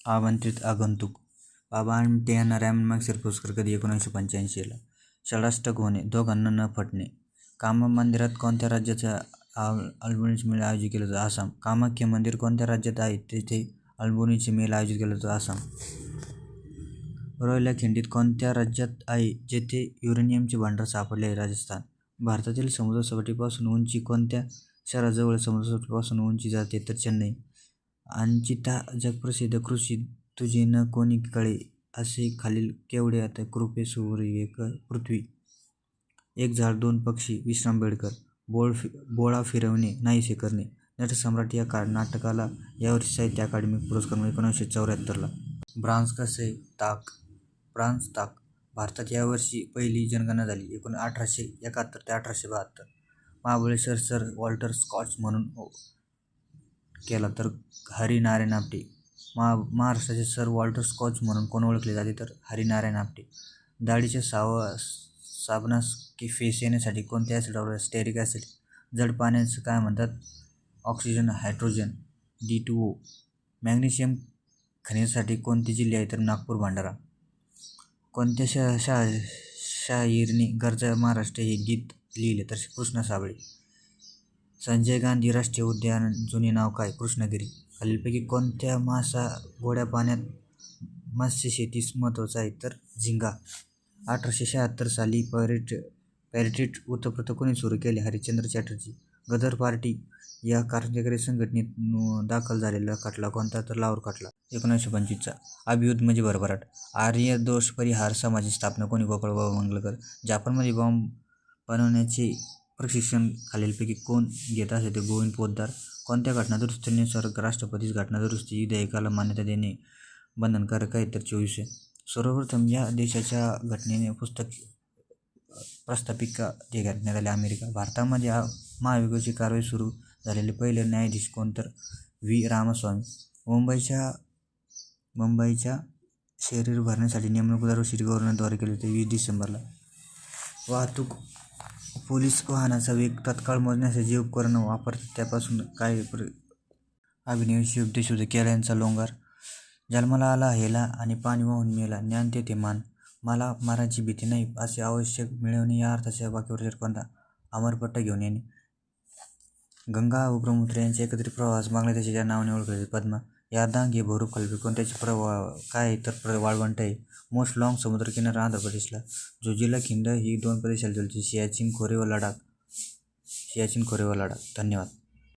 आमंत्रित आगंतुक. बाबा आणि यांना रॅमन मॅगसेसे पुरस्कार कधी? 1985ला. षडाष्टक होणे, दोघांना न पटणे. कामा मंदिरात कोणत्या राज्याचा अल्बोनीचे मेळ आयोजित केला जातो? आसाम. कामाख्या मंदिर कोणत्या राज्यात आहे? तेथे अल्बोनीचे मेळ आयोजित केला जातो. आसाम. रोयला खिंडीत कोणत्या राज्यात आहे जेथे युरेनियमचे भांडार सापडले आहे? राजस्थान. भारतातील समुद्रसपाटीपासून उंची कोणत्या शहराजवळ समुद्रसपाटीपासून उंची जाते? तर चेन्नई. अंचिता जगप्रसिद्ध कृषी तुझे न कोणी कळे असे खालील केवढे आता कृपे सूर्य पृथ्वी. एक झाड दोन पक्षी. विश्राम बेडकर. बोळा फिरवणे नाहीसे करणे. नटसम्राट या नाटकाला यावर्षी साहित्य अकादमी पुरस्कार 1974ला. ब्रांझ कसे? ताक. ब्रांझ ताक. भारतात यावर्षी पहिली जनगणना झाली 1871 ते 1872. महाबळेश्वर सर वॉल्टर स्कॉट म्हणून केला तर हरिनारायण आपटे. महाराष्ट्राचे सर वॉल्टर स्कॉच म्हणून कोण ओळखले जाते? तर हरिनारायण आपटे. दाढीच्या साबणास फेस येण्यासाठी कोणते ॲसिड वापरतात? Stearic acid. जड पाण्याचं काय म्हणतात? Oxygen hydrogen D2O. मॅग्नेशियम खनिजासाठी कोणते जिल्हे आहे? तर नागपूर, भंडारा. कोणत्या शाहीरने गरजा महाराष्ट्र हे गीत लिहिले? तर कृष्णा साबळे. संजय गांधी राष्ट्रीय उद्यान जुने नाव काय? कृष्णगिरी. खालीलपैकी कोणत्या मासा गोड्या पाण्यात मत्स्यशेतीस महत्त्वाचा आहे? तर झिंगा. 1876 साली पॅरिटेट वृत्तपत्र कोणी सुरू केले? हरिश्चंद्र चॅटर्जी. गदर पार्टी या कार्यकारी संघटनेत दाखल झालेला खटला कोणता? तर लाहोर खटला. 1925चा. अभियुद्ध म्हणजे भरभराट. आर्य दोष परिहार समाजाची स्थापना कोणी? गोपाळबाबा मंगलकर. जपानमध्ये बॉम्ब बनवण्याचे प्रशिक्षण खालीलपैकी कोण घेत असे? ते गोविंद पोतदार. कोणत्या घटनादुरुस्तीनुसार राष्ट्रपतीस घटनादुरुस्ती विधेयकाला मान्यता देणे बंधनकारक आहे? तर 24. सर्वप्रथम या देशाच्या घटनेने प्रस्ताविका घेण्यात आली? अमेरिका. भारतामध्ये महाभियोगाची कारवाई सुरू झालेले पहिले न्यायाधीश कोण? तर V. रामास्वामी. मुंबईच्या शहरी भरण्यासाठी नेमणूक दरवर्षी गव्हर्नरद्वारे केली जाते 20 डिसेंबरला. वाहतूक पोलीस वाहनाचा वेग तत्काळ मोजण्यासाठी जे उपकरण वापरतात त्यापासून काय? अभिनय उद्देशुद्ध केला यांचा लोंगार. जन्माला आला हेला आणि पाणी वाहून मेला ज्ञान तेथे मान. मला मराची भीती नाही असे आवश्यक मिळवणे या अर्थाच्या वाक्यावर कोणता? अमरपट्टा घेऊन येणे. गंगा व ब्रह्मपुत्र यांच्या एकत्रित प्रवाहास बांगलादेशाच्या नावाने ओळखले जाते? पद्मा. यारदांग हे भरूप खालीलपैकी कोणत्याचे प्रवाह काय आहे? तर वाळवंट आहे. मोस्ट लॉंग समुद्रकिनारा आंध्र प्रदेशला. जोजिला खिंड ही 2 प्रदेशाला जोडते? सियाचीन, खोरे व लडाख. धन्यवाद.